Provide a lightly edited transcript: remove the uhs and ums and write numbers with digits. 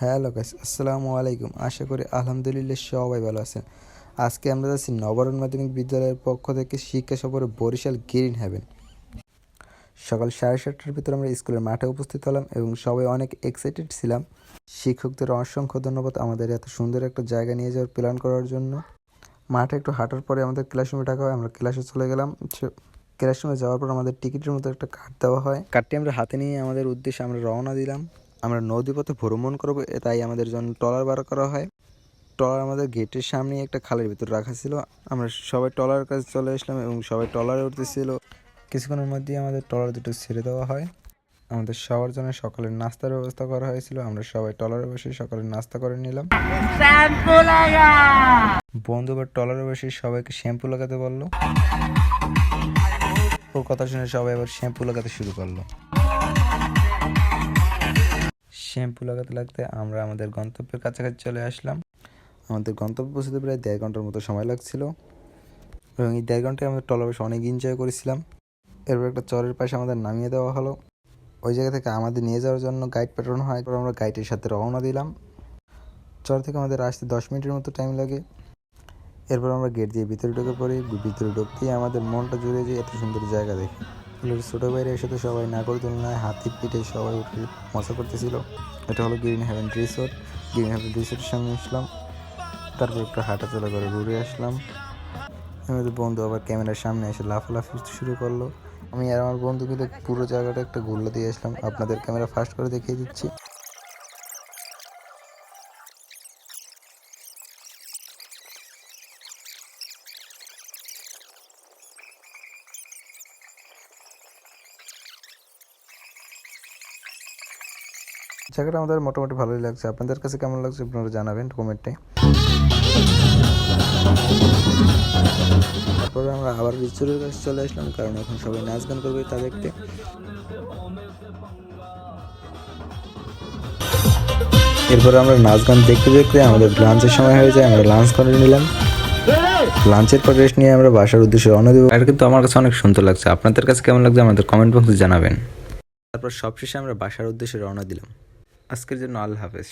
Hello guys, আসসালামু আলাইকুম। আশা করি আলহামদুলিল্লাহ সবাই ভালো আছেন। আজকে আমরা যাচ্ছি নবরণ মাধ্যমিক বিদ্যালয়ের পক্ষ থেকে শিক্ষা সফরে বরিশাল গ্রিন হ্যাভেন। সকাল 7:30টার ভিতরে আমরা স্কুলের মাঠে উপস্থিত হলাম এবং সবাই অনেক এক্সাইটেড ছিলাম। শিক্ষকদের অসংখ্য ধন্যবাদ আমাদের এত সুন্দর একটা জায়গা নিয়ে যাওয়ার প্ল্যান করার জন্য। মাঠে একটু হাঁটার পরে আমাদের ক্লাসরুমে ডাকা হয়, আমরা ক্লাসে চলে গেলাম। ক্লাসরুমে যাওয়ার পর আমাদের টিকিটের মতো একটা কার্ড দেওয়া হয়। কার্ডটি আমরা হাতে নিয়ে আমাদের উদ্দেশ্যে আমরা রওনা দিলাম। আমরা নদীপথে ভ্রমণ করব, তাই আমাদের জন্য ট্রলার বার করা হয়। ট্রলার আমাদের গেটের সামনে একটা খালের ভিতর রাখা ছিল। আমরা সবাই ট্রলারের কাছে চলে আসলাম এবং সবাই ট্রলারে উঠতেছিল। কিছুক্ষণের মধ্যেই আমাদের ট্রলার দুটো ছেড়ে দেওয়া হয়। আমাদের সবার জন্য সকালের নাস্তার ব্যবস্থা করা হয়েছিল। আমরা সবাই ট্রলারে বসে সকালের নাস্তা করে নিলাম। বন্ধু বা ট্রলারে বসে সবাইকে শ্যাম্পু লাগাতে বললো। ওর কথা শুনে সবাই আবার শ্যাম্পু লাগাতে শুরু করলো। শ্যাম্পু লাগাতে লাগতে আমরা আমাদের গন্তব্যের কাছাকাছি চলে আসলাম। আমাদের গন্তব্য পৌঁছতে প্রায় 1.5 ঘন্টার মতো সময় লাগছিল এবং এই 1.5 ঘন্টায় আমাদের ট্রলার বসে অনেক এনজয় করেছিলাম। এরপর একটা চরের পাশে আমাদের নামিয়ে দেওয়া হলো। ওই জায়গা থেকে আমাদের নিয়ে যাওয়ার জন্য গাইড পাঠানো হয়। এরপর আমরা গাইডের সাথে রওনা দিলাম। চর থেকে আমাদের আসতে 10 মিনিটের মতো টাইম লাগে। এরপর আমরা গেট দিয়ে ভিতরে ঢুকে পড়ি। ভিতরে ঢুকতেই আমাদের মনটা জুড়ে যায় এত সুন্দর জায়গা দেখে। ছোটো ভাইয়ের সাথে সবাই নাগরদোলনায় হাতির পিঠে সবাই উঠে মজা করতেছিল। এটা হলো green haven resort. Green haven রিসোর্টের সামনে আসলাম। তারপর একটু হাঁটাচলা করে ঘুরে আসলাম। আমাদের বন্ধু আবার ক্যামেরার সামনে এসে লাফালাফি শুরু করলো। আমি আর আমার বন্ধু মিলে পুরো জায়গাটা একটা ঘুরলে দিয়ে আসলাম। আপনাদের ক্যামেরা ফাস্ট করে দেখিয়ে দিচ্ছি। জায়গাটা আমাদের মোটামুটি ভালোই লাগছে। আপনাদের কাছে কেমন লাগছে আপনারা জানাবেন কমেন্টে। তারপরে আমরা আবার রিসোর্টের কাছে চলে আসলাম, কারণ এখন সবাই নাচ গান করবে তা দেখতে। এরপরে আমরা নাচ গান দেখতে দেখতে আমাদের লাঞ্চের সময় হয়ে যায়। আমরা লাঞ্চ করে নিলাম। লাঞ্চের পর রেস্ট নিয়ে আমরা বাসার উদ্দেশ্যে রওনা দেবো। আর কিন্তু আমার কাছে অনেক সুন্দর লাগছে। আপনাদের কাছে কেমন লাগছে আমাদের কমেন্ট বক্সে জানাবেন। তারপর সবশেষে আমরা বাসার উদ্দেশ্যে রওনা দিলাম। আজকের জন্য আল্লাহ হাফেজ।